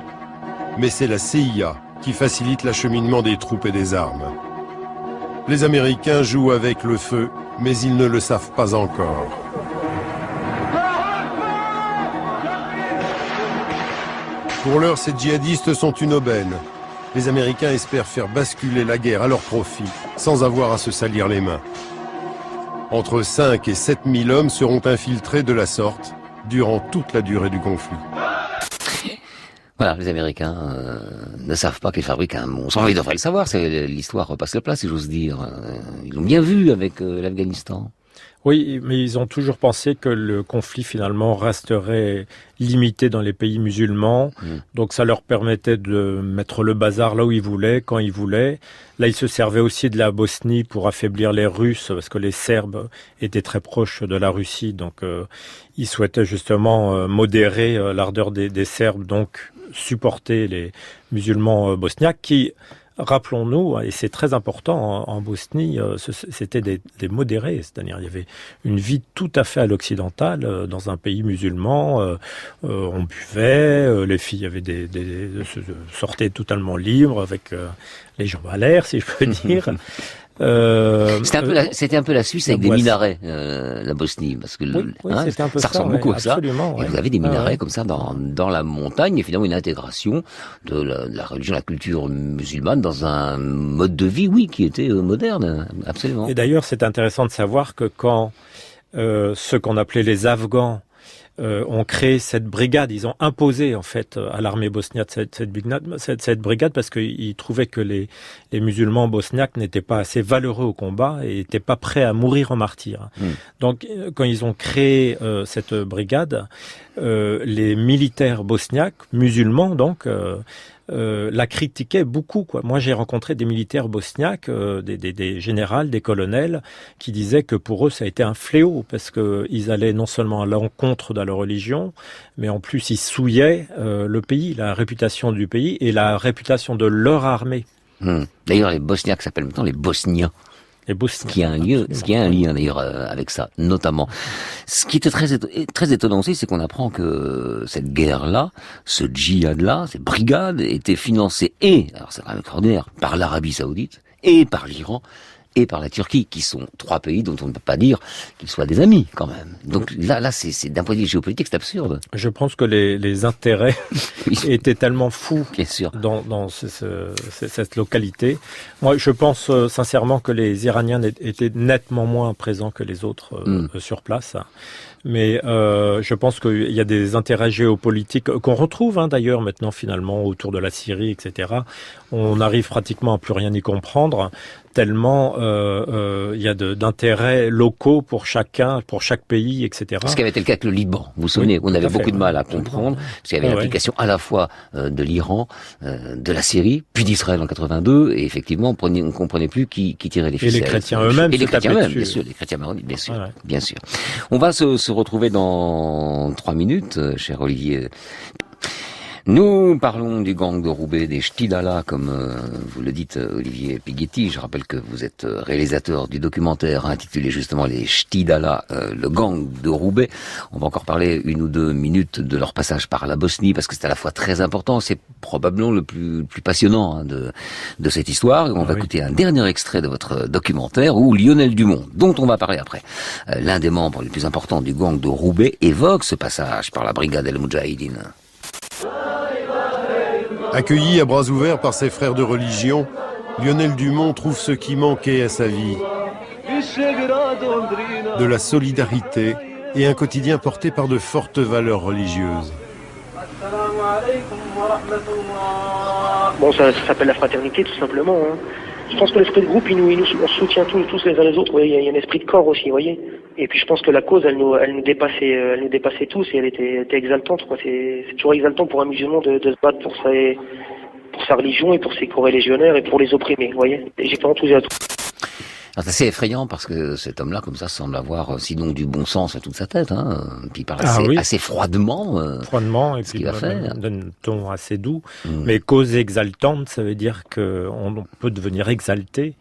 T: mais c'est la CIA qui facilite l'acheminement des troupes et des armes. Les Américains jouent avec le feu, mais ils ne le savent pas encore. Pour l'heure, ces djihadistes sont une aubaine. Les Américains espèrent faire basculer la guerre à leur profit, sans avoir à se salir les mains. Entre 5 et 7 000 hommes seront infiltrés de la sorte durant toute la durée du conflit.
A: Voilà, les Américains ne savent pas qu'ils fabriquent un monstre. Enfin, ils devraient le savoir, l'histoire repasse le plat, si j'ose dire. Ils l'ont bien vu avec l'Afghanistan.
S: Oui, mais ils ont toujours pensé que le conflit finalement resterait limité dans les pays musulmans. Donc ça leur permettait de mettre le bazar là où ils voulaient, quand ils voulaient. Là, ils se servaient aussi de la Bosnie pour affaiblir les Russes, parce que les Serbes étaient très proches de la Russie. Donc ils souhaitaient justement modérer l'ardeur des Serbes, donc supporter les musulmans bosniaques qui... Rappelons-nous, et c'est très important, en Bosnie, c'était des modérés, c'est-à-dire il y avait une vie tout à fait à l'occidental, dans un pays musulman, on buvait, les filles avaient sortaient totalement libres, avec les jambes à l'air, si je peux dire.
A: C'était un peu la Suisse avec des minarets, la Bosnie, parce que ça ressemble beaucoup à ça. Et vous avez des minarets comme ça dans la montagne, et finalement une intégration de la religion, la culture musulmane dans un mode de vie, oui, qui était moderne, absolument.
S: Et d'ailleurs, c'est intéressant de savoir que quand ceux qu'on appelait les Afghans ont créé cette brigade, ils ont imposé en fait à l'armée bosniaque cette brigade parce qu'ils trouvaient que les musulmans bosniaques n'étaient pas assez valeureux au combat et n'étaient pas prêts à mourir en martyrs. Donc quand ils ont créé cette brigade, les militaires bosniaques, musulmans donc, la critiquaient beaucoup, quoi. Moi, j'ai rencontré des militaires bosniaques, des généraux, des colonels, qui disaient que pour eux, ça a été un fléau, parce que ils allaient non seulement à l'encontre de leur religion, mais en plus, ils souillaient le pays, la réputation du pays et la réputation de leur armée.
A: D'ailleurs, les Bosniaques s'appellent maintenant les Bosniens. Ce qui a un lien d'ailleurs avec ça, notamment. Ce qui était très étonnant aussi, c'est qu'on apprend que cette guerre-là, ce djihad-là, ces brigades étaient financées alors c'est quand même extraordinaire, par l'Arabie Saoudite et par l'Iran et par la Turquie, qui sont trois pays dont on ne peut pas dire qu'ils soient des amis, quand même. Donc là, c'est d'un point de vue géopolitique, c'est absurde.
S: Je pense que les intérêts étaient tellement fous dans cette localité. Moi, je pense sincèrement que les Iraniens étaient nettement moins présents que les autres sur place. Mais je pense qu'il y a des intérêts géopolitiques qu'on retrouve d'ailleurs maintenant finalement autour de la Syrie, etc. On arrive pratiquement à plus rien y comprendre, tellement il y a d'intérêts locaux pour chaque pays, etc.
A: Ce qui avait été le cas avec le Liban, vous vous souvenez, on avait beaucoup de mal à comprendre, parce qu'il y avait l'implication à la fois de l'Iran, de la Syrie, puis d'Israël en 82, et effectivement on ne comprenait plus qui tirait les ficelles.
S: Et les chrétiens eux-mêmes.
A: Et les chrétiens eux-mêmes, bien sûr, les chrétiens maronites, bien sûr. On va se retrouver dans 3 minutes, cher Olivier. Nous parlons du gang de Roubaix, des Shtidala, comme vous le dites, Olivier Pighetti. Je rappelle que vous êtes réalisateur du documentaire intitulé justement les Shtidala, le gang de Roubaix. On va encore parler 1 ou 2 minutes de leur passage par la Bosnie, parce que c'est à la fois très important, c'est probablement le plus passionnant de cette histoire. Et on va écouter un dernier extrait de votre documentaire où Lionel Dumont, dont on va parler après, l'un des membres les plus importants du gang de Roubaix, évoque ce passage par la brigade El Moudjahidine.
T: Accueilli à bras ouverts par ses frères de religion, Lionel Dumont trouve ce qui manquait à sa vie. De la solidarité et un quotidien porté par de fortes valeurs religieuses.
U: Bon, ça s'appelle la fraternité, tout simplement. Je pense que l'esprit de groupe, on se soutient tous les uns les autres. Il y a un esprit de corps aussi, vous voyez. Et puis je pense que la cause, elle nous dépassait tous, et elle était exaltante, quoi. C'est toujours exaltant pour un musulman de se battre pour sa religion et pour ses coreligionnaires et pour les opprimés, vous voyez. Et j'ai pas enthousiasme.
A: C'est assez effrayant parce que cet homme-là, comme ça, semble avoir sinon du bon sens à toute sa tête, puis il parle assez froidement.
S: Et
A: ce
S: puis
A: qu'il va faire.
S: D'un ton assez doux. Mais cause exaltante, ça veut dire qu'on peut devenir exalté.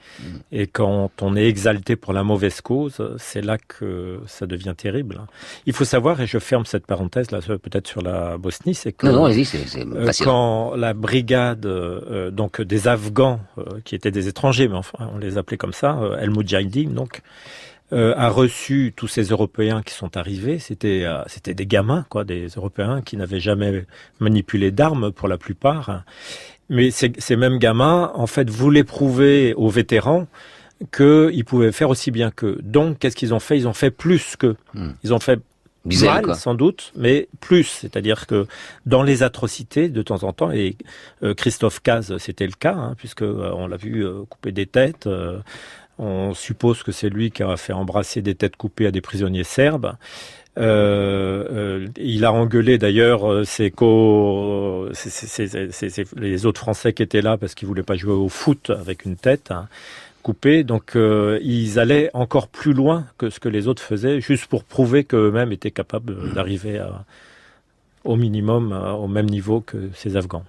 S: Et quand on est exalté pour la mauvaise cause, c'est là que ça devient terrible. Il faut savoir, et je ferme cette parenthèse là, peut-être sur la Bosnie, c'est que
A: non, allez-y, c'est passionnant.
S: Quand la brigade donc des Afghans, qui étaient des étrangers, mais enfin on les appelait comme ça, El Moudjahidine, donc, a reçu tous ces Européens qui sont arrivés. C'était des gamins, quoi, des Européens qui n'avaient jamais manipulé d'armes pour la plupart. Mais ces mêmes gamins, en fait, voulaient prouver aux vétérans qu'ils pouvaient faire aussi bien qu'eux. Donc, qu'est-ce qu'ils ont fait? Ils ont fait plus qu'eux. Ils ont fait mal, sans doute, mais plus. C'est-à-dire que dans les atrocités, de temps en temps, et Christophe Caz, c'était le cas, puisque on l'a vu couper des têtes, On suppose que c'est lui qui a fait embrasser des têtes coupées à des prisonniers serbes. Il a engueulé d'ailleurs les autres Français qui étaient là parce qu'ils voulaient pas jouer au foot avec une tête coupée. Donc ils allaient encore plus loin que ce que les autres faisaient, juste pour prouver qu'eux-mêmes étaient capables d'arriver au minimum au même niveau que ces Afghans.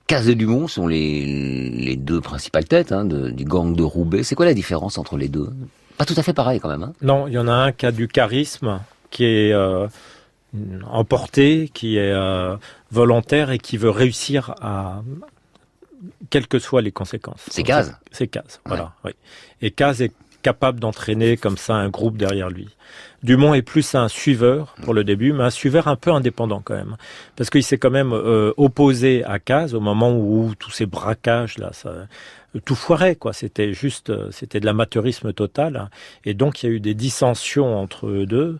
A: Caz et Dumont sont les deux principales têtes du gang de Roubaix. C'est quoi la différence entre les deux? Pas tout à fait pareil quand même.
S: Non, il y en a un qui a du charisme, qui est emporté, qui est volontaire et qui veut réussir quelles que soient les conséquences.
A: C'est Caz.
S: C'est Caz, voilà. Oui. Et Caz est capable d'entraîner comme ça un groupe derrière lui. Dumont est plus un suiveur pour le début, mais un suiveur un peu indépendant quand même, parce qu'il s'est quand même opposé à Caz au moment où tous ces braquages là, tout foirait quoi. C'était de l'amateurisme total, et donc il y a eu des dissensions entre eux deux,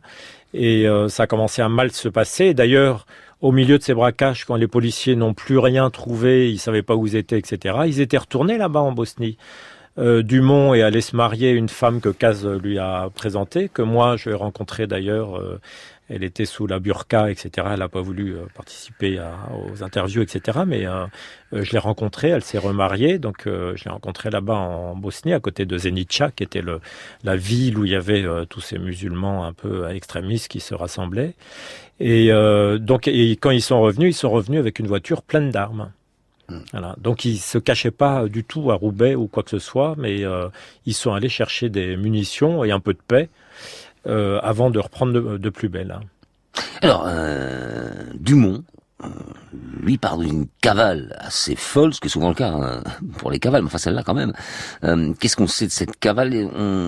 S: et ça a commencé à mal se passer. D'ailleurs, au milieu de ces braquages, quand les policiers n'ont plus rien trouvé, ils savaient pas où ils étaient, etc., ils étaient retournés là-bas en Bosnie. Dumont est allé se marier une femme que Caz lui a présentée, que moi je l'ai rencontrée d'ailleurs, elle était sous la burqa, etc. Elle n'a pas voulu participer aux interviews, etc. Mais je l'ai rencontrée, elle s'est remariée, donc je l'ai rencontrée là-bas en Bosnie, à côté de Zenica, qui était la ville où il y avait tous ces musulmans un peu extrémistes qui se rassemblaient. Et quand ils sont revenus avec une voiture pleine d'armes. Voilà. Donc ils se cachaient pas du tout à Roubaix ou quoi que ce soit, mais ils sont allés chercher des munitions et un peu de paix avant de reprendre de plus belle.
A: Alors, Dumont, lui part d'une cavale assez folle, ce qui est souvent le cas pour les cavales, mais enfin celle-là quand même. Qu'est-ce qu'on sait de cette cavale?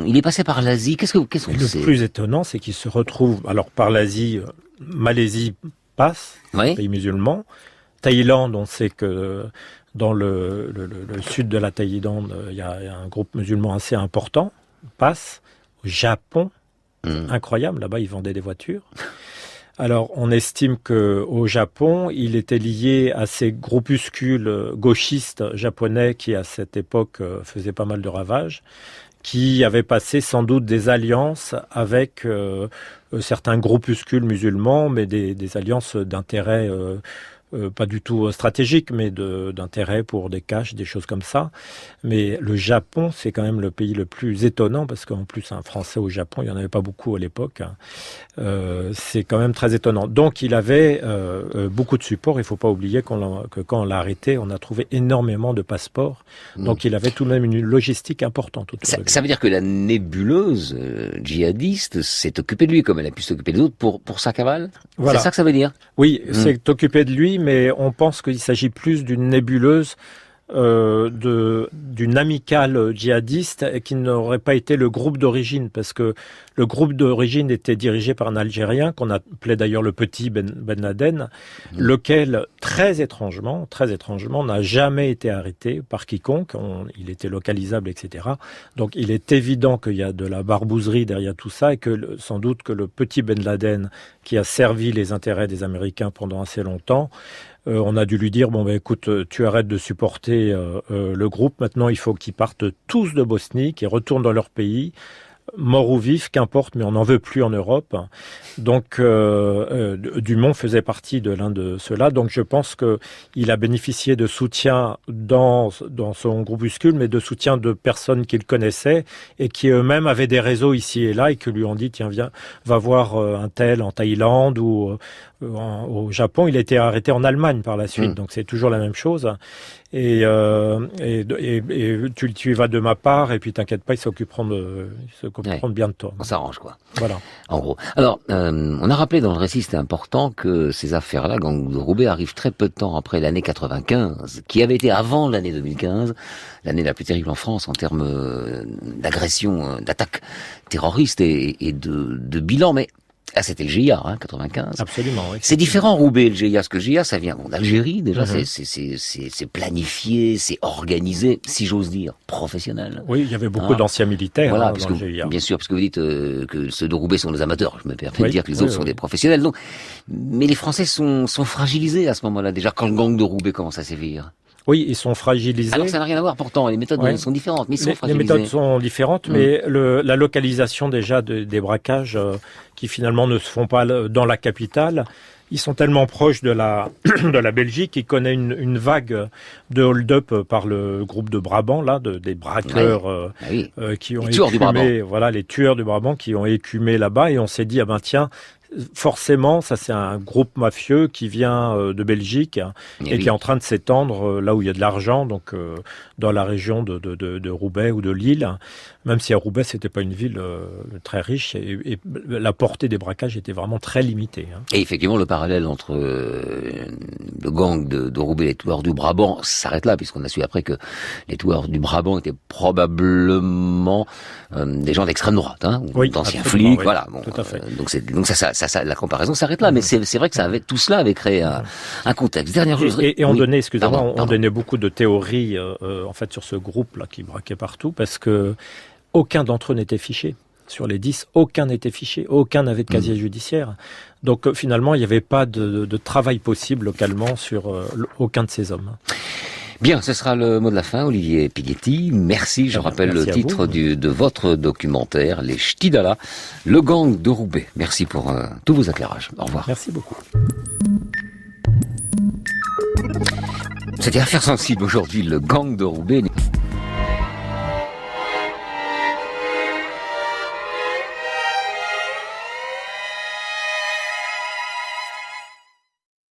A: Il est passé par l'Asie. Qu'est-ce qu'on sait?
S: Le plus étonnant, c'est qu'il se retrouve alors par l'Asie. Malaisie passe, pays musulman. Thaïlande, on sait que dans le sud de la Thaïlande, il y a un groupe musulman assez important, passe. Au Japon, incroyable, là-bas ils vendaient des voitures. Alors on estime qu'au Japon, il était lié à ces groupuscules gauchistes japonais qui à cette époque faisaient pas mal de ravages, qui avaient passé sans doute des alliances avec certains groupuscules musulmans, mais des alliances d'intérêt pas du tout stratégique, mais d'intérêt pour des caches, des choses comme ça. Mais le Japon, c'est quand même le pays le plus étonnant, parce qu'en plus, un Français au Japon, il n'y en avait pas beaucoup à l'époque. C'est quand même très étonnant. Donc, il avait beaucoup de support. Il ne faut pas oublier que quand on l'a arrêté, on a trouvé énormément de passeports. Donc, il avait tout de même une logistique importante.
A: Ça veut dire que la nébuleuse djihadiste s'est occupée de lui, comme elle a pu s'occuper des autres, pour sa cavale. Voilà. C'est ça que ça veut dire?
S: Oui, c'est occupé de lui, mais on pense qu'il s'agit plus d'une nébuleuse, d'une amicale djihadiste qui n'aurait pas été le groupe d'origine, parce que le groupe d'origine était dirigé par un Algérien qu'on appelait d'ailleurs le petit Ben Laden, lequel très étrangement n'a jamais été arrêté par quiconque. Il était localisable, etc. Donc il est évident qu'il y a de la barbouzerie derrière tout ça, et que sans doute que le petit Ben Laden, qui a servi les intérêts des Américains pendant assez longtemps, on a dû lui dire, écoute, tu arrêtes de supporter le groupe, maintenant il faut qu'ils partent tous de Bosnie, qu'ils retournent dans leur pays, mort ou vif, qu'importe, mais on n'en veut plus en Europe. Donc Dumont faisait partie de l'un de ceux-là, donc je pense qu'il a bénéficié de soutien dans son groupuscule, mais de soutien de personnes qu'il connaissait, et qui eux-mêmes avaient des réseaux ici et là, et qui lui ont dit, tiens, viens, va voir un tel en Thaïlande ou au Japon. Il a été arrêté en Allemagne par la suite, donc c'est toujours la même chose. Et tu y vas de ma part, et puis t'inquiète pas, ils s'occuperont bien de toi.
A: On s'arrange, quoi.
S: Voilà.
A: En gros. Alors, on a rappelé dans le récit, c'était important, que ces affaires-là, gang de Roubaix, arrivent très peu de temps après l'année 95, qui avait été avant l'année 2015, l'année la plus terrible en France en termes d'agression, d'attaque terroriste et de bilan, mais c'était le GIA, 95.
S: Absolument, oui.
A: C'est différent, Roubaix, le GIA, parce que le GIA, ça vient d'Algérie, déjà, c'est planifié, c'est organisé, si j'ose dire, professionnel.
S: Oui, il y avait beaucoup d'anciens militaires
A: voilà,
S: dans le GIA.
A: Bien sûr, parce que vous dites que ceux de Roubaix sont des amateurs, je me permets de dire que les autres sont des professionnels. Donc, mais les Français sont fragilisés à ce moment-là, déjà, quand le gang de Roubaix commence à sévir.
S: Oui, ils sont fragilisés.
A: Alors ça n'a rien à voir pourtant, les méthodes sont différentes, mais ils sont fragilisés.
S: Les méthodes sont différentes, mais la localisation déjà des braquages qui finalement ne se font pas dans la capitale, ils sont tellement proches de la Belgique, ils connaissent une vague de hold-up par le groupe de Brabant, là, des braqueurs qui ont écumé, voilà, les tueurs du Brabant qui ont écumé là-bas, et on s'est dit, ah ben tiens, forcément, ça c'est un groupe mafieux qui vient de Belgique et qui est en train de s'étendre là où il y a de l'argent, donc dans la région de Roubaix ou de Lille. Même si à Roubaix, c'était pas une ville très riche et la portée des braquages était vraiment très limitée.
A: Et effectivement, le parallèle entre le gang de Roubaix et les tueurs du Brabant s'arrête là, puisqu'on a su après que les tueurs du Brabant étaient probablement des gens d'extrême droite, d'anciens flics, voilà. Bon, tout à fait. Donc ça, la comparaison s'arrête là, mais c'est vrai que tout cela avait créé un contexte. Dernière chose.
S: Et on donnait, excusez-moi, on donnait beaucoup de théories en fait sur ce groupe là qui braquait partout, parce que aucun d'entre eux n'était fiché. Sur les 10, aucun n'était fiché, aucun n'avait de casier judiciaire. Donc finalement, il n'y avait pas de travail possible localement sur aucun de ces hommes.
A: Bien, ce sera le mot de la fin, Olivier Pighetti. Merci, je rappelle le titre de votre documentaire, Les Ch'tis d'Allah, le gang de Roubaix. Merci pour tous vos éclairages. Au revoir.
S: Merci beaucoup.
A: C'était Affaires sensibles aujourd'hui, le gang de Roubaix.